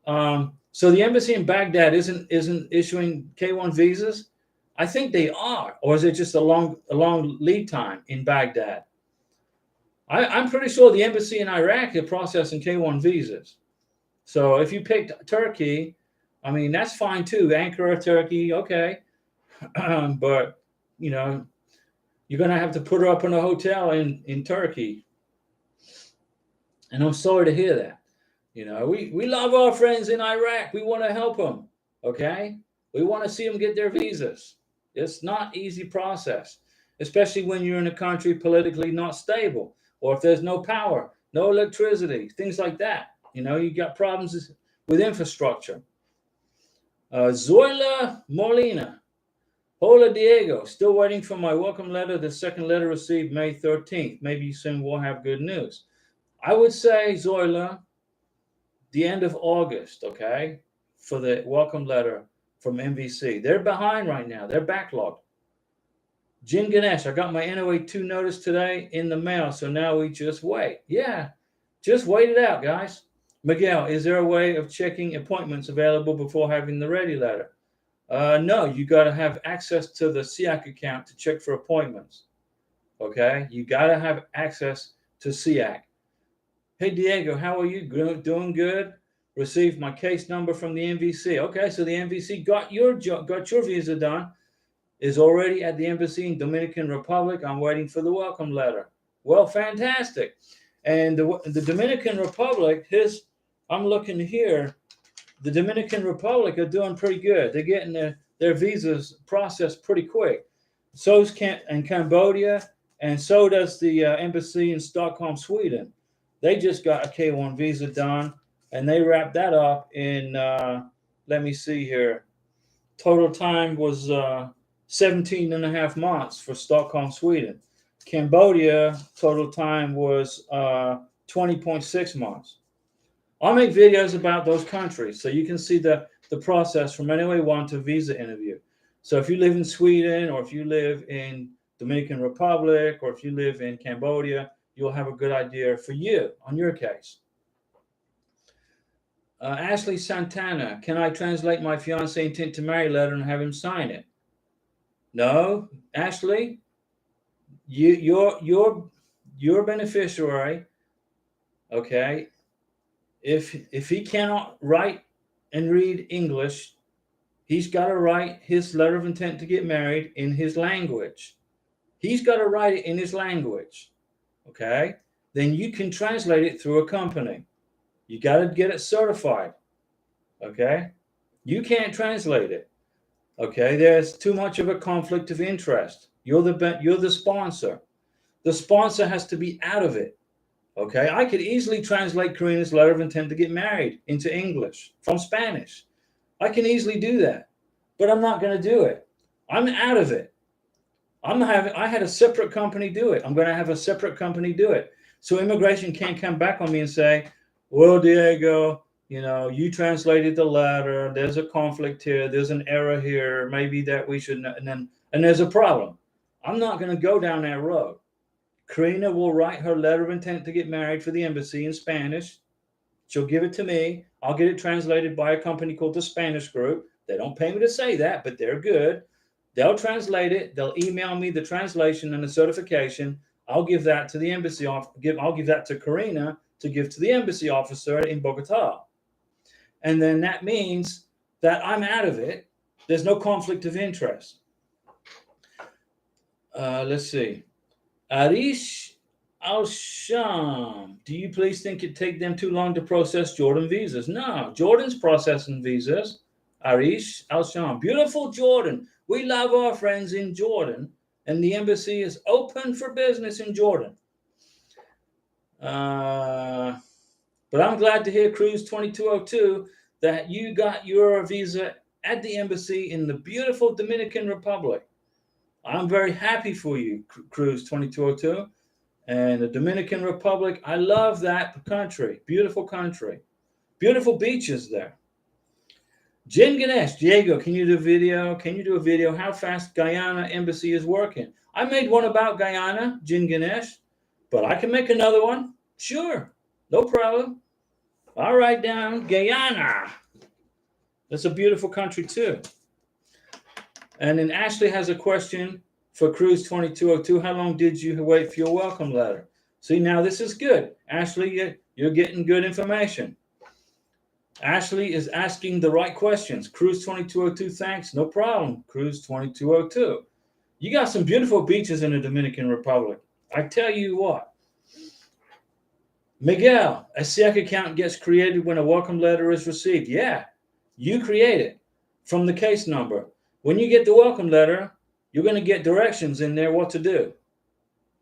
So the embassy in Baghdad isn't issuing K1 visas? I think they are. Or is it just a long lead time in Baghdad? I'm pretty sure the embassy in Iraq is processing K1 visas. So if you picked Turkey, I mean, that's fine too. Ankara, Turkey, okay. But, you're going to have to put her up in a hotel in Turkey. And I'm sorry to hear that. We love our friends in Iraq. We want to help them, okay? We want to see them get their visas. It's not an easy process, especially when you're in a country politically not stable, or if there's no power, no electricity, things like that. You got problems with infrastructure. Zoila Molina. Hola, Diego. Still waiting for my welcome letter. The second letter received May 13th. Maybe soon we'll have good news. I would say, Zoila, the end of August, okay, for the welcome letter from MVC. They're behind right now. They're backlogged. Jin Ganesh, I got my NOA2 notice today in the mail, so now we just wait. Yeah, just wait it out, guys. Miguel, is there a way of checking appointments available before having the ready letter? No, you got to have access to the SEAC account to check for appointments. Okay, you got to have access to SEAC. Hey, Diego, how are you? Doing good? Received my case number from the NVC. Okay, so the NVC got your visa done. Is already at the embassy in Dominican Republic. I'm waiting for the welcome letter. Well, fantastic. And the Dominican Republic, I'm looking here, the Dominican Republic are doing pretty good. They're getting their visas processed pretty quick. So's in Cambodia, and so does the embassy in Stockholm, Sweden. They just got a K1 visa done, and they wrapped that up in, let me see here, total time was 17 and a half months for Stockholm, Sweden. Cambodia, total time was 20.6 months. I'll make videos about those countries so you can see the process from anyway one to visa interview. So if you live in Sweden, or if you live in Dominican Republic, or if you live in Cambodia, you'll have a good idea for you on your case. Ashley Santana, can I translate my fiancé intent to marry letter and have him sign it? No, Ashley, your beneficiary, okay, if he cannot write and read English, he's got to write his letter of intent to get married in his language. He's got to write it in his language, okay? Then you can translate it through a company. You got to get it certified, okay? You can't translate it, okay? There's too much of a conflict of interest. You're the sponsor. The sponsor has to be out of it, okay? I could easily translate Karina's letter of intent to get married into English from Spanish. I can easily do that, but I'm not going to do it. I'm out of it. I had a separate company do it. I'm going to have a separate company do it. So immigration can't come back on me and say, well, Diego, you translated the letter. There's a conflict here. There's an error here. Maybe that we should, and there's a problem. I'm not going to go down that road. Karina will write her letter of intent to get married for the embassy in Spanish. She'll give it to me. I'll get it translated by a company called the Spanish Group. They don't pay me to say that, but they're good. They'll translate it. They'll email me the translation and the certification. I'll give that to the embassy. I'll give that to Karina to give to the embassy officer in Bogota. And then that means that I'm out of it. There's no conflict of interest. Let's see. Arish Al-Sham, do you please think it'd take them too long to process Jordan visas? No, Jordan's processing visas. Arish Al-Sham, beautiful Jordan. We love our friends in Jordan, and the embassy is open for business in Jordan. But I'm glad to hear, Cruz 2202, that you got your visa at the embassy in the beautiful Dominican Republic. I'm very happy for you, Cruz 2202. And the Dominican Republic, I love that country. Beautiful country. Beautiful beaches there. Jen Ganesh, Diego, can you do a video? Can you do a video how fast Guyana embassy is working? I made one about Guyana, Jen Ganesh, but I can make another one. Sure, no problem. I'll write down Guyana. That's a beautiful country too. And then Ashley has a question for Cruz 2202. How long did you wait for your welcome letter? See, now this is good. Ashley, you're getting good information. Ashley is asking the right questions. Cruz 2202, thanks. No problem. Cruz 2202. You got some beautiful beaches in the Dominican Republic. I tell you what. Miguel, a SEC account gets created when a welcome letter is received. Yeah, you create it from the case number. When you get the welcome letter, you're going to get directions in there what to do.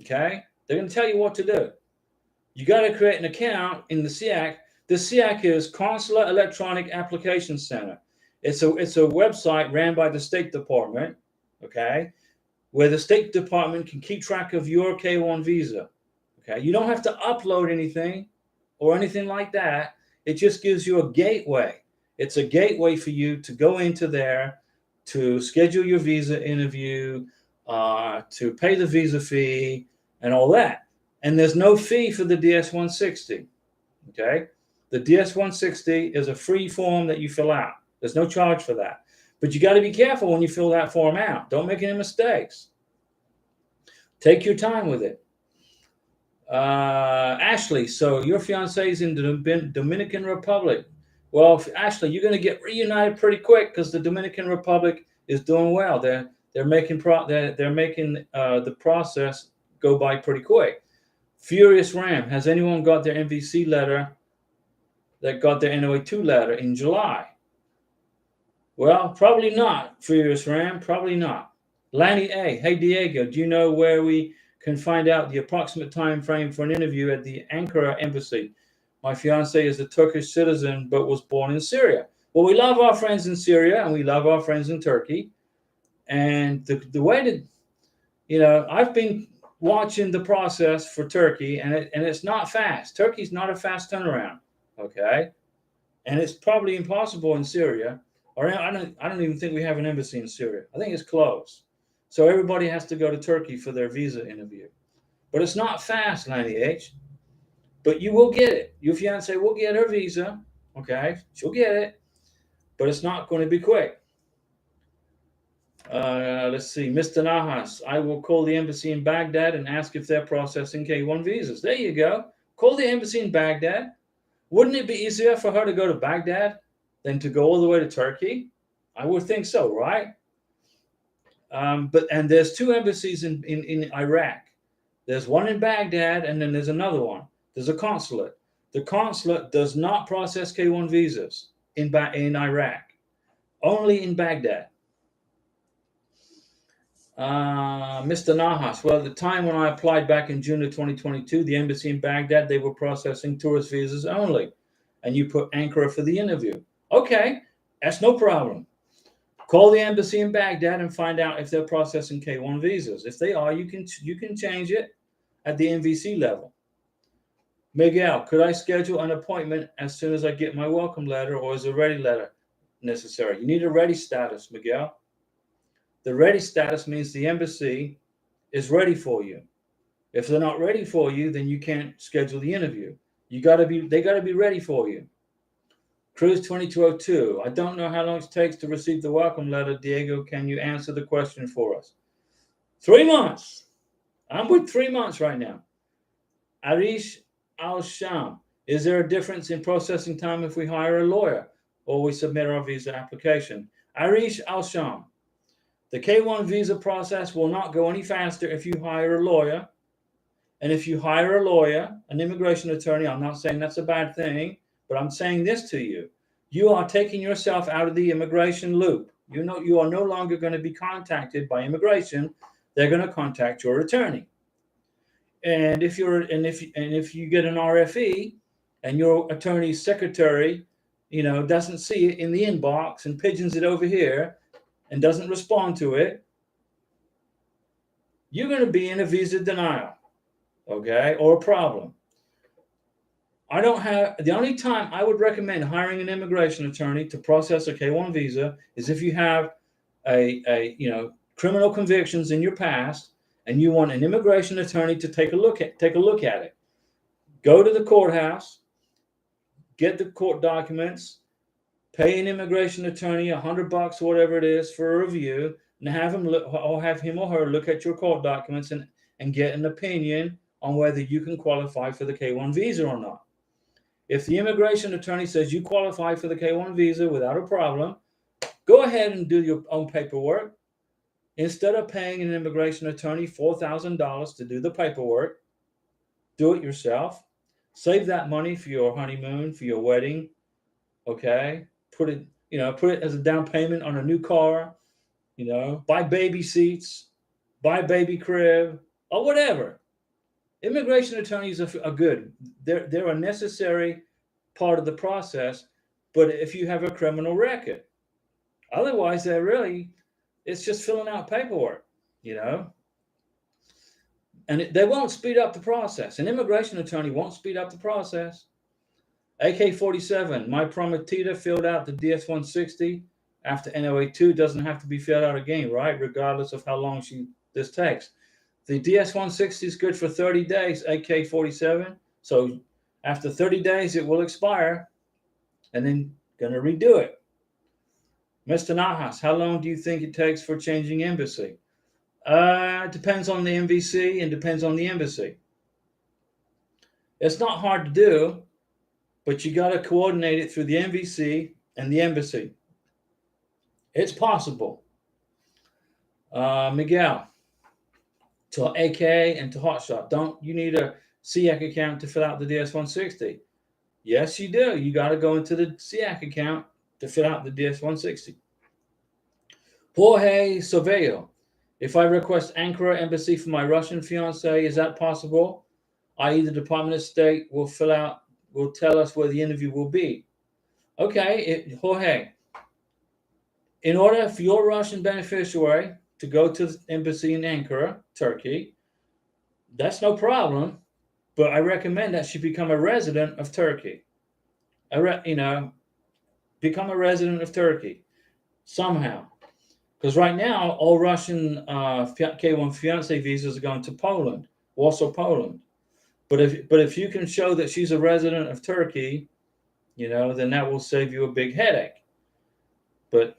Okay? They're going to tell you what to do. You got to create an account in the SEAC. The SEAC is Consular Electronic Application Center. It's a website ran by the State Department, okay, where the State Department can keep track of your K1 visa. Okay? You don't have to upload anything or anything like that. It just gives you a gateway. It's a gateway for you to go into there, to schedule your visa interview, to pay the visa fee, and all that. And there's no fee for the DS-160, okay? The DS-160 is a free form that you fill out. There's no charge for that. But you got to be careful when you fill that form out. Don't make any mistakes. Take your time with it. Ashley, so your fiancé is in the Dominican Republic. Well, actually, you're going to get reunited pretty quick because the Dominican Republic is doing well. They're making the process go by pretty quick. Furious Ram, has anyone got their MVC letter that got their NOA2 letter in July? Well, probably not, Furious Ram, probably not. Lanny A, hey Diego, do you know where we can find out the approximate time frame for an interview at the Ankara embassy? My fiance is a Turkish citizen but was born in Syria. Well, we love our friends in Syria and we love our friends in Turkey. And the way that, I've been watching the process for Turkey, and it's not fast. Turkey's not a fast turnaround, okay? And it's probably impossible in Syria. Or I don't even think we have an embassy in Syria. I think it's closed. So everybody has to go to Turkey for their visa interview. But it's not fast, 90H. But you will get it. Your fiance will get her visa, okay? She'll get it. But it's not going to be quick. Let's see. Mr. Nahas, I will call the embassy in Baghdad and ask if they're processing K1 visas. There you go. Call the embassy in Baghdad. Wouldn't it be easier for her to go to Baghdad than to go all the way to Turkey? I would think so, right? And there's two embassies in Iraq. There's one in Baghdad, and then there's another one. There's a consulate. The consulate does not process K1 visas in Iraq, only in Baghdad. Mr. Nahas, well, at the time when I applied back in June of 2022, the embassy in Baghdad, they were processing tourist visas only. And you put Ankara for the interview. Okay, that's no problem. Call the embassy in Baghdad and find out if they're processing K1 visas. If they are, you can change it at the MVC level. Miguel, could I schedule an appointment as soon as I get my welcome letter, or is a ready letter necessary? You need a ready status, Miguel. The ready status means the embassy is ready for you. If they're not ready for you, then you can't schedule the interview. They got to be ready for you. Cruise 2202. I don't know how long it takes to receive the welcome letter. Diego, can you answer the question for us? 3 months. I'm with 3 months right now. Arish Al-Sham. Is there a difference in processing time if we hire a lawyer or we submit our visa application? Arish Al-Sham. The K1 visa process will not go any faster if you hire a lawyer. And if you hire a lawyer, an immigration attorney, I'm not saying that's a bad thing, but I'm saying this to you. You are taking yourself out of the immigration loop. You are no longer going to be contacted by immigration. They're going to contact your attorney. And if you get an RFE and your attorney's secretary, doesn't see it in the inbox and pigeons it over here and doesn't respond to it, you're going to be in a visa denial, okay, or a problem. The only time I would recommend hiring an immigration attorney to process a K1 visa is if you have criminal convictions in your past and you want an immigration attorney to take a look at it. Go to the courthouse, get the court documents, pay an immigration attorney $100, whatever it is, for a review, and have him or her look at your court documents and get an opinion on whether you can qualify for the K1 visa or not. If the immigration attorney says you qualify for the K1 visa without a problem, go ahead and do your own paperwork. Instead of paying an immigration attorney $4,000 to do the paperwork, do it yourself. Save that money for your honeymoon, for your wedding. Okay, put it as a down payment on a new car. Buy baby seats, buy a baby crib, or whatever. Immigration attorneys are good. They're a necessary part of the process, but if you have a criminal record, otherwise it's just filling out paperwork, and they won't speed up the process. An immigration attorney won't speed up the process. AK-47, my prometida filled out the DS-160 after NOA2. Doesn't have to be filled out again, right? Regardless of how long this takes. The DS-160 is good for 30 days, AK-47. So after 30 days, it will expire, and then going to redo it. Mr. Nahas, how long do you think it takes for changing embassy? It depends on the MVC and depends on the embassy. It's not hard to do. but you got to coordinate it through the NVC and the embassy. It's possible. Miguel, to AK and to Hotshot, don't you need a SEAC account to fill out the DS-160? Yes, you do. You got to go into the SEAC account to fill out the DS-160. Jorge Sovello, if I request Ankara embassy for my Russian fiance, is that possible? I.e., the Department of State will tell us where the interview will be. Okay, Jorge, in order for your Russian beneficiary to go to the embassy in Ankara, Turkey, that's no problem. But I recommend that she become a resident of Turkey. Become a resident of Turkey somehow. Because right now, all Russian K1 fiancé visas are going to Poland, Warsaw, Poland. But if you can show that she's a resident of Turkey, then that will save you a big headache. But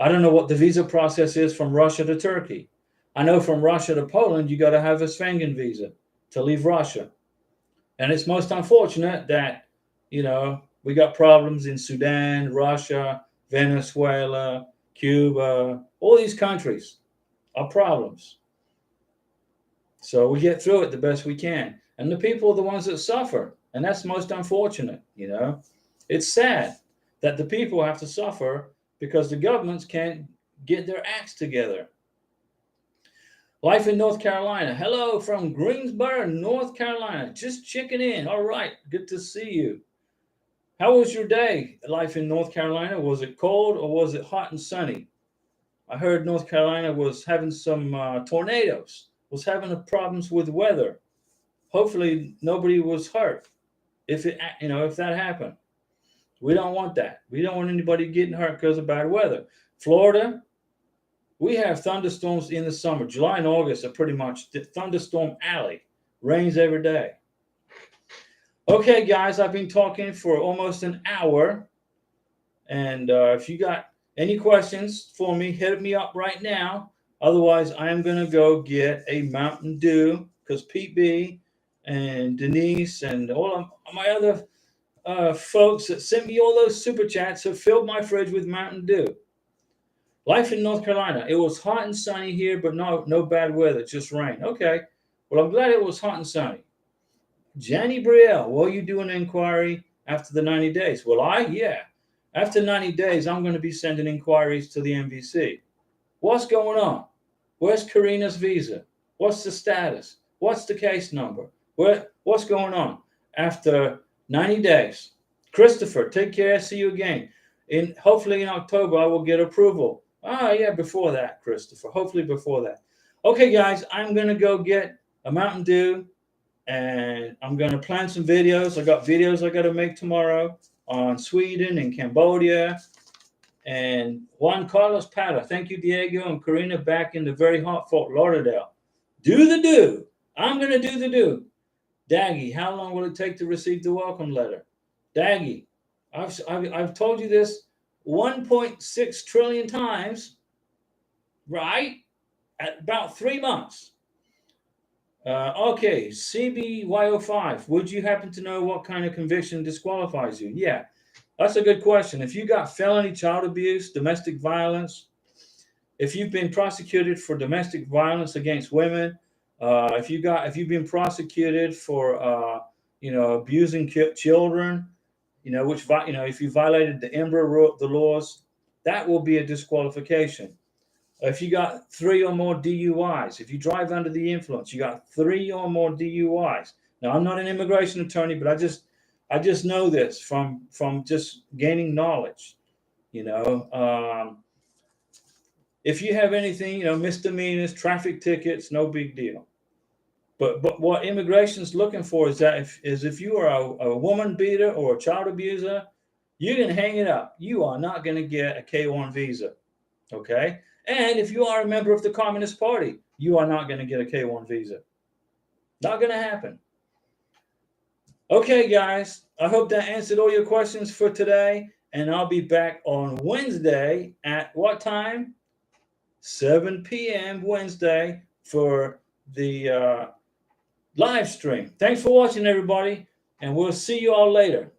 I don't know what the visa process is from Russia to Turkey. I know from Russia to Poland, you got to have a Schengen visa to leave Russia. And it's most unfortunate that, we got problems in Sudan, Russia, Venezuela, Cuba, all these countries are problems. So we get through it the best we can. And the people are the ones that suffer. And that's most unfortunate, It's sad that the people have to suffer because the governments can't get their acts together. Life in North Carolina. Hello from Greensboro, North Carolina. Just checking in. All right. Good to see you. How was your day, life in North Carolina? Was it cold or was it hot and sunny? I heard North Carolina was having some tornadoes, was having problems with weather. Hopefully nobody was hurt if that happened. We don't want that. We don't want anybody getting hurt because of bad weather. Florida, we have thunderstorms in the summer. July and August are pretty much thunderstorm alley. Rains every day. Okay, guys, I've been talking for almost an hour. And if you got any questions for me, hit me up right now. Otherwise, I am going to go get a Mountain Dew because Pete B and Denise and all of my other folks that sent me all those super chats have filled my fridge with Mountain Dew. Life in North Carolina. It was hot and sunny here, but no bad weather, just rain. Okay. Well, I'm glad it was hot and sunny. Jenny Brielle, will you do an inquiry after the 90 days? Well, after 90 days, I'm going to be sending inquiries to the NVC. What's going on? Where's Karina's visa? What's the status? What's the case number? What's going on? After 90 days. Christopher, take care. See you again. Hopefully in October, I will get approval. Before that, Christopher. Hopefully before that. Okay, guys, I'm going to go get a Mountain Dew, and I'm going to plan some videos. I got videos I got to make tomorrow on Sweden and Cambodia. And Juan Carlos Pata. Thank you, Diego and Karina, back in the very hot Fort Lauderdale. Do the do. I'm going to do the do. Daggy, how long will it take to receive the welcome letter? Daggy, I've told you this 1.6 trillion times, right? At about 3 months. Okay, CBY05, would you happen to know what kind of conviction disqualifies you? Yeah, that's a good question. If you got felony child abuse, domestic violence, if you've been prosecuted for domestic violence against women, if you've been prosecuted for abusing children, if you violated the EMBRA the laws, that will be a disqualification. If you got 3 or more DUIs, if you drive under the influence, you got 3 or more DUIs. Now, I'm not an immigration attorney, but I just know this from just gaining knowledge. If you have anything, misdemeanors, traffic tickets, no big deal. But what immigration's looking for is that if you are a woman beater or a child abuser, you can hang it up. You are not going to get a K1 visa, okay? And if you are a member of the Communist Party, you are not going to get a K1 visa. Not going to happen. Okay, guys, I hope that answered all your questions for today, and I'll be back on Wednesday at what time? 7 p.m. Wednesday for the live stream. Thanks for watching, everybody, and we'll see you all later.